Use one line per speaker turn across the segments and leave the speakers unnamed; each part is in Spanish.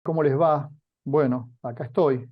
¿Cómo les va? Bueno, acá estoy.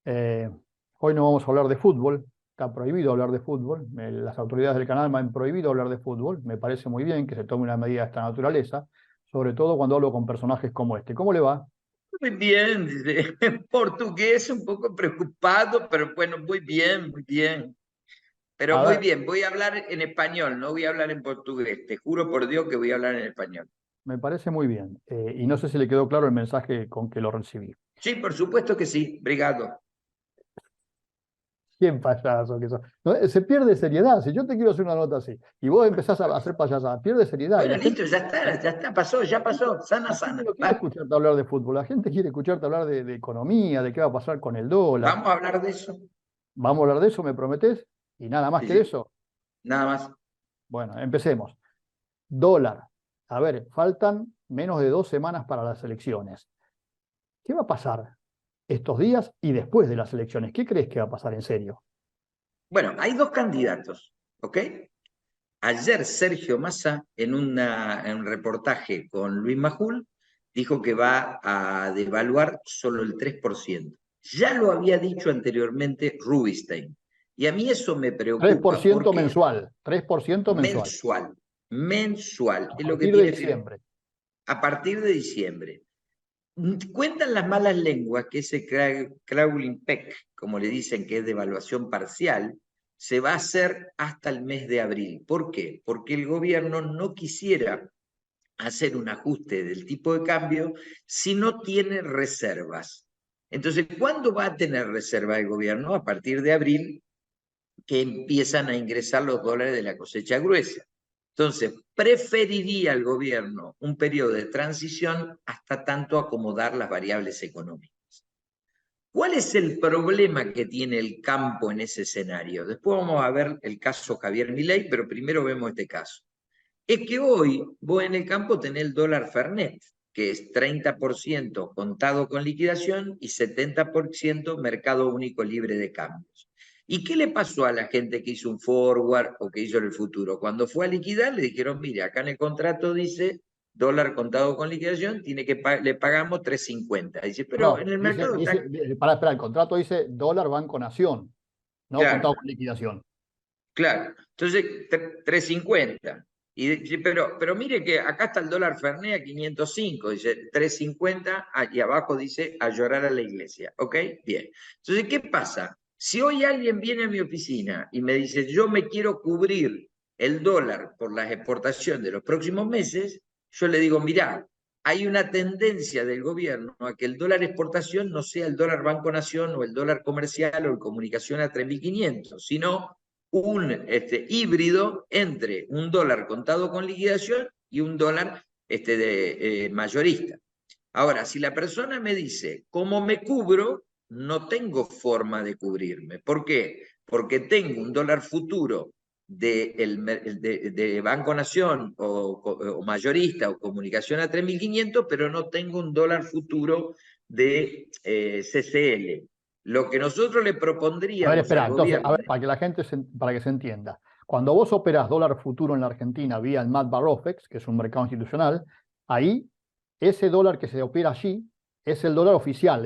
Eh, Hoy no vamos a hablar de fútbol. Está prohibido hablar de fútbol. Las autoridades del canal me han prohibido hablar de fútbol. Me parece muy bien que se tome una medida de esta naturaleza, sobre todo cuando hablo con personajes como este. ¿Cómo le va?
Muy bien, dice, en portugués un poco preocupado, pero bueno, muy bien, muy bien. Pero
A
muy
ver,
bien, voy a hablar en español, no voy a hablar en portugués. Te juro por Dios que voy a hablar en español.
me parece muy bien. Y no sé si le quedó claro el mensaje con que lo recibí.
Sí, por supuesto que sí, obrigado.
Qué payaso que sos. No, se pierde seriedad. Si yo te quiero hacer una nota así y vos empezás a hacer payasada, pierde seriedad. Y
Bueno,
la gente,
listo, ya está, pasó, ya pasó, sana,
la gente
sana.
no quiere escucharte hablar de fútbol. La gente quiere escucharte hablar de economía, de qué va a pasar con el dólar.
Vamos a hablar de eso.
Vamos a hablar de eso, ¿me prometés? Y nada más
Sí,
que de
sí,
eso.
nada más.
Bueno, empecemos. Dólar. A ver, faltan menos de 2 semanas para las elecciones. ¿Qué va a pasar estos días y después de las elecciones? ¿Qué crees que va a pasar en serio?
Bueno, hay dos candidatos, ¿ok? Ayer Sergio Massa, en un reportaje con Luis Majul, dijo que va a devaluar solo el 3%. Ya lo había dicho anteriormente Rubinstein. Y a mí eso me
Tres por
preocupa
ciento
porque
mensual. 3% mensual.
mensual, mensual,
A
es lo que
partir de
tiene
diciembre.
a partir de diciembre. Cuentan las malas lenguas que ese crawling peck, como le dicen, que es de evaluación parcial, se va a hacer hasta el mes de abril. ¿Por qué? Porque el gobierno no quisiera hacer un ajuste del tipo de cambio si no tiene reservas. Entonces, ¿cuándo va a tener reserva el gobierno? A partir de abril, que empiezan a ingresar los dólares de la cosecha gruesa. Entonces, preferiría el gobierno un periodo de transición hasta tanto acomodar las variables económicas. ¿Cuál es el problema que tiene el campo en ese escenario? Después vamos a ver el caso Javier Milei, pero primero vemos este caso. Es que hoy vos en el campo tenés el dólar Fernet, que es 30% contado con liquidación y 70% mercado único libre de cambios. ¿Y qué le pasó a la gente que hizo un forward o que hizo en el futuro? Cuando fue a liquidar le dijeron, mire, acá en el contrato dice dólar contado con liquidación, le pagamos 3.50. Dice, pero en
No,
el mercado está
para esperar, el contrato dice dólar Banco Nación, no contado
claro.
con liquidación.
Claro, entonces 3.50. Y dice, pero mire que acá está el dólar Fernet a 505, dice 3.50, y abajo dice a llorar a la iglesia. ¿Ok? Bien. Entonces, ¿qué pasa? Si hoy alguien viene a mi oficina y me dice, yo me quiero cubrir el dólar por las exportaciones de los próximos meses, yo le digo, mirá, hay una tendencia del gobierno a que el dólar exportación no sea el dólar Banco Nación o el dólar comercial o el comunicación a 3.500, sino un híbrido entre un dólar contado con liquidación y un dólar mayorista. Ahora, si la persona me dice, ¿cómo me cubro? No tengo forma de cubrirme. ¿Por qué? Porque tengo un dólar futuro de Banco Nación o mayorista o comunicación a 3.500, pero no tengo un dólar futuro de CCL. Lo que nosotros le
A ver,
propondríamos al
espera, entonces, a
gobierno.
ver, para que la gente para que se entienda. Cuando vos operás dólar futuro en la Argentina vía el MAT Barrofex, que es un mercado institucional, ahí ese dólar que se opera allí es el dólar oficial.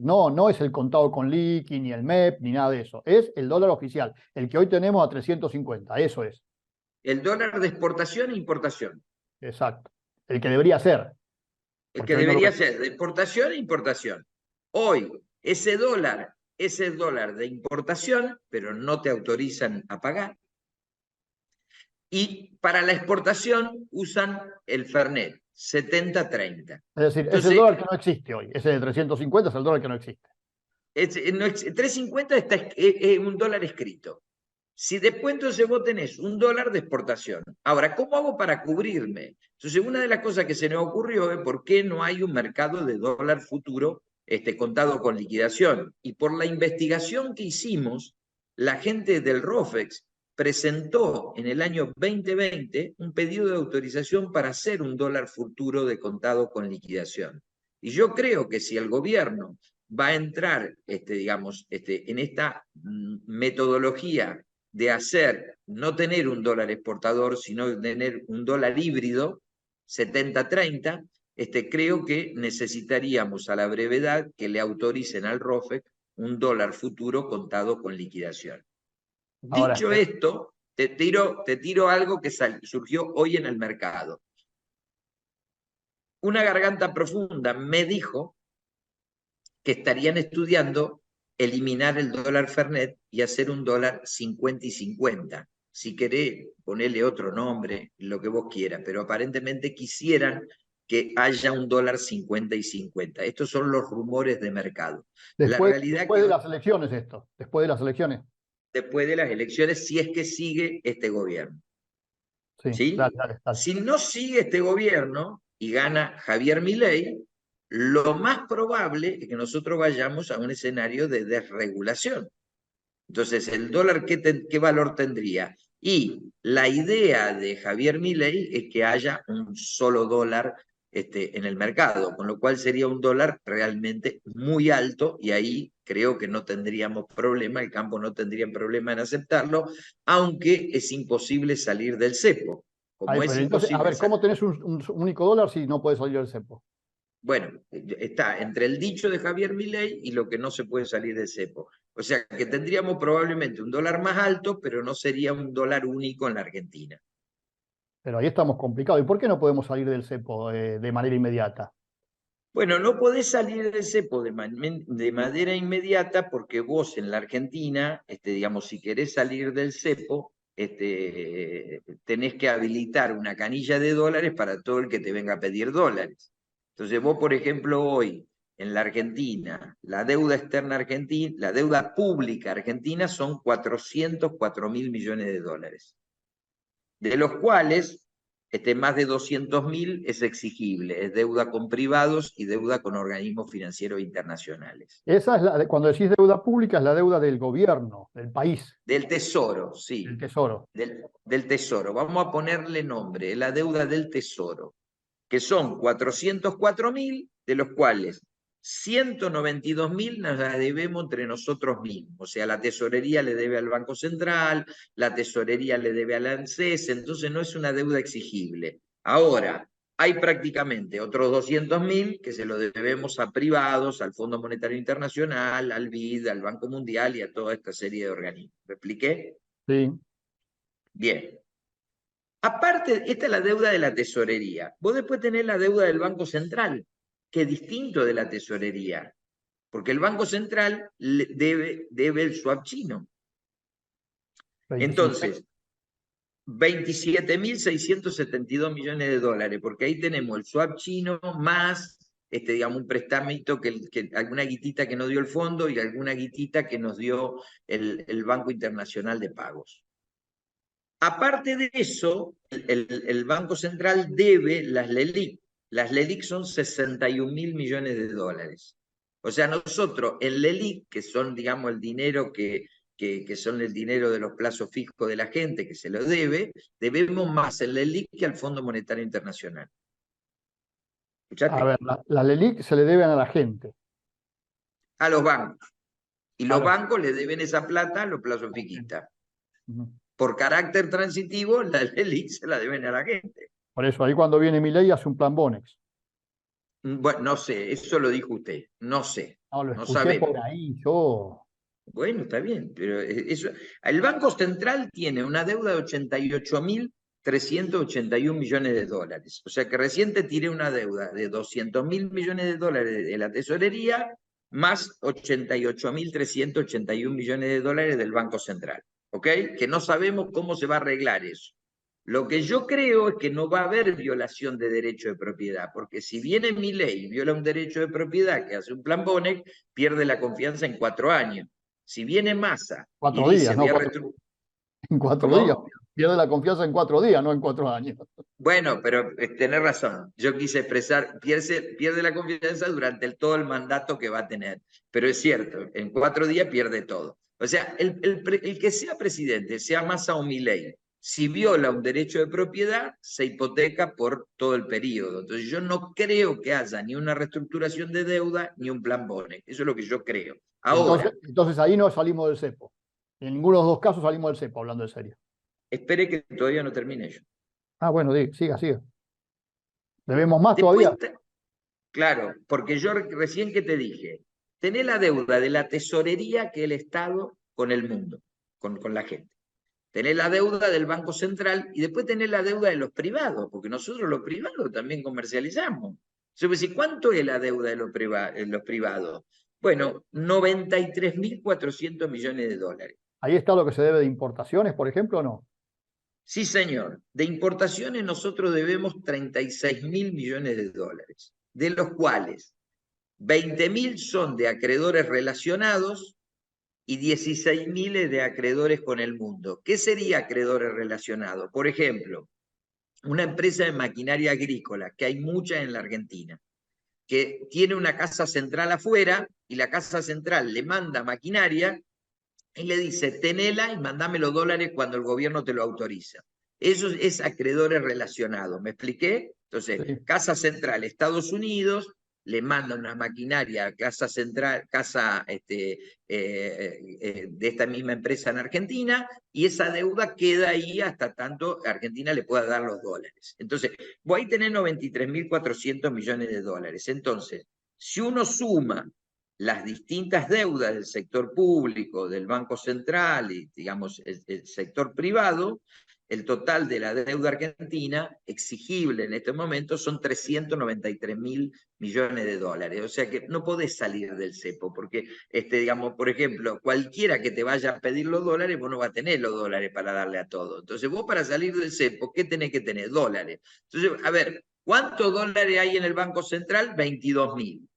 No es el contado con liqui, ni el MEP, ni nada de eso. Es el dólar oficial, el que hoy tenemos a 350. Eso es,
El dólar de exportación e importación.
exacto. El que debería ser,
El
porque
que
hoy no lo
debería
es.
ser de exportación e importación. Hoy, ese dólar es el dólar de importación, pero no te autorizan a pagar. Y para la exportación usan el Fernet, 70-30.
Es decir, es el
Entonces,
dólar que no existe hoy. Ese de 350 es el dólar que no existe.
no, 3.50 es un dólar escrito. Si después entonces vos tenés un dólar de exportación. Ahora, ¿cómo hago para cubrirme? Entonces, una de las cosas que se nos ocurrió es por qué no hay un mercado de dólar futuro contado con liquidación. Y por la investigación que hicimos, la gente del ROFEX presentó en el año 2020 un pedido de autorización para hacer un dólar futuro de contado con liquidación. Y yo creo que si el gobierno va a entrar, digamos, en esta metodología de hacer, no tener un dólar exportador, sino tener un dólar híbrido, 70-30, creo que necesitaríamos a la brevedad que le autoricen al ROFEC un dólar futuro contado con liquidación.
Ahora,
Dicho esto, te tiro algo que surgió hoy en el mercado. Una garganta profunda me dijo que estarían estudiando eliminar el dólar Fernet y hacer un dólar 50 y 50. Si querés, ponele otro nombre, lo que vos quieras, pero aparentemente quisieran que haya un dólar 50 y 50. Estos son los rumores de mercado. La realidad
después
que
de las elecciones esto, después de las elecciones.
después de las elecciones, si es que sigue este gobierno,
Sí, dale,
¿sí?
dale, dale.
Si no sigue este gobierno y gana Javier Milei, lo más probable es que nosotros vayamos a un escenario de desregulación. Entonces, ¿el dólar qué valor tendría? Y la idea de Javier Milei es que haya un solo dólar en el mercado, con lo cual sería un dólar realmente muy alto y ahí creo que no tendríamos problema, el campo no tendría problema en aceptarlo, aunque es imposible salir del cepo. Como es
Pero entonces, a
imposible
ver,
salir.
¿cómo tenés un único dólar si no puede salir del cepo?
Bueno, está entre el dicho de Javier Milei y lo que no se puede salir del cepo. O sea que tendríamos probablemente un dólar más alto, pero no sería un dólar único en la Argentina.
Pero ahí estamos complicados. ¿Y por qué no podemos salir del cepo de manera inmediata?
Bueno, no podés salir del cepo de manera inmediata porque vos en la Argentina, digamos, si querés salir del cepo, tenés que habilitar una canilla de dólares para todo el que te venga a pedir dólares. Entonces vos, por ejemplo, hoy en la Argentina, la deuda externa argentina, la deuda pública argentina son 404.000 millones de dólares, de los cuales más de 200.000 es exigible, es deuda con privados y deuda con organismos financieros internacionales.
Esa es cuando decís deuda pública, es la deuda del gobierno, del país,
Del Tesoro,
del
sí,
tesoro.
del Tesoro. Vamos a ponerle nombre, la deuda del Tesoro, que son 404.000, de los cuales 192.000 nos la debemos entre nosotros mismos. O sea, la tesorería le debe al Banco Central, la tesorería le debe al ANSES, entonces no es una deuda exigible. Ahora, hay prácticamente otros 200.000 que se lo debemos a privados, al Fondo Monetario Internacional, al BID, al Banco Mundial y a toda esta serie de organismos. ¿Me expliqué?
Sí.
Bien. Aparte, esta es la deuda de la tesorería. Vos después tenés la deuda del Banco Central, que es distinto de la tesorería, porque el Banco Central debe el swap chino.
27.
Entonces, 27.672 millones de dólares, porque ahí tenemos el swap chino más, digamos, un prestamito, alguna guitita que nos dio el fondo y alguna guitita que nos dio el Banco Internacional de Pagos. Aparte de eso, el Banco Central debe las LELIC. Las LELIC son 61.000 millones de dólares. O sea, nosotros en LELIC, que son, digamos, el dinero que son el dinero de los plazos fijos de la gente que se lo debe, debemos más en LELIC que al Fondo Monetario Internacional.
A ver,
¿Escuchaste?
la LELIC se le deben a la gente.
A los bancos. Y
A
los
los,
bancos le deben esa plata a los plazos
ok.
fijistas.
Ujú.
Por carácter transitivo, la LELIC se la deben a la gente.
Por eso, ahí cuando viene Milei hace un plan Bonex.
Bueno, no sé, eso lo dijo usted, no sé,
No, lo
no
escuché
sabemos.
por ahí, yo.
Bueno, está bien, pero eso, el Banco Central tiene una deuda de 88.381 millones de dólares. O sea que reciente tiré una deuda de 200.000 millones de dólares de la tesorería más 88.381 millones de dólares del Banco Central. ¿Ok? Que no sabemos cómo se va a arreglar eso. Lo que yo creo es que no va a haber violación de derecho de propiedad, porque si viene Milei y viola un derecho de propiedad que hace un plan Bonex, pierde la confianza en 4 años. Si viene Massa y
4 días,
dice,
¿no?
voy a reestructurar.
En 4 días.
¿Cómo?
Pierde la confianza en 4 días, no en 4 años.
Bueno, pero tenés razón. Yo quise expresar, pierde la confianza durante todo el mandato que va a tener. Pero es cierto, en 4 días pierde todo. O sea, el que sea presidente, sea Massa o Milei, si viola un derecho de propiedad, se hipoteca por todo el periodo. Entonces yo no creo que haya ni una reestructuración de deuda ni un plan Bonex. Eso es lo que yo creo.
Entonces,
Ahora,
entonces ahí no salimos del cepo. En ninguno de los dos casos salimos del cepo, hablando en serio.
espere que todavía no termine yo.
Ah, bueno, siga, siga. ¿Debemos más
Después
todavía?
Claro, porque yo recién que te dije, tenés la deuda de la tesorería que el Estado con el mundo, con la gente. Tenés la deuda del Banco Central y después tenés la deuda de los privados, porque nosotros los privados también comercializamos. Yo me decía, ¿cuánto es la deuda de los privados? Bueno, 93.400 millones de dólares.
¿Ahí está lo que se debe de importaciones, por ejemplo, o no?
Sí, señor. De importaciones nosotros debemos 36.000 millones de dólares, de los cuales 20.000 son de acreedores relacionados y 16.000 de acreedores con el mundo. ¿Qué sería acreedores relacionados? Por ejemplo, una empresa de maquinaria agrícola, que hay muchas en la Argentina, que tiene una casa central afuera y la casa central le manda maquinaria y le dice, tenela y mandame los dólares cuando el gobierno te lo autoriza. Eso es acreedores relacionados, ¿me expliqué? Entonces,
Sí.
Casa Central, Estados Unidos, le manda una maquinaria a Casa Central, de esta misma empresa en Argentina, y esa deuda queda ahí hasta tanto Argentina le pueda dar los dólares. Entonces, vos ahí tenés 93.400 millones de dólares. Entonces, si uno suma las distintas deudas del sector público, del Banco Central y, digamos, el sector privado, el total de la deuda argentina exigible en este momento son 393.000 millones de dólares. O sea que no podés salir del cepo, porque, digamos, por ejemplo, cualquiera que te vaya a pedir los dólares, vos no vas a tener los dólares para darle a todo. Entonces, vos para salir del cepo, ¿qué tenés que tener? Dólares. Entonces, a ver, ¿cuántos dólares hay en el Banco Central? 22.000.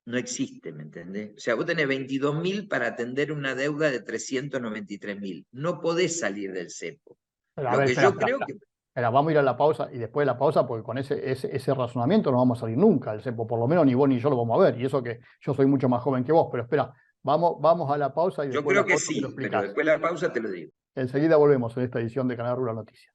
No existe, ¿me entendés? O sea, vos tenés 22.000 para atender una deuda de 393.000. No podés salir del cepo.
Pero, a
Lo
ver,
que
espera,
yo
espera,
creo
espera.
que...
Espera, vamos a ir a la pausa y después de la pausa, porque con ese razonamiento no vamos a salir nunca del cepo, por lo menos ni vos ni yo lo vamos a ver, y eso que yo soy mucho más joven que vos, pero espera, vamos a la pausa y
Yo
después de
creo
la
que
pausa me lo
sí, pero
explicás.
después de la pausa te lo digo.
Enseguida volvemos en esta edición de Canal Rural Noticias.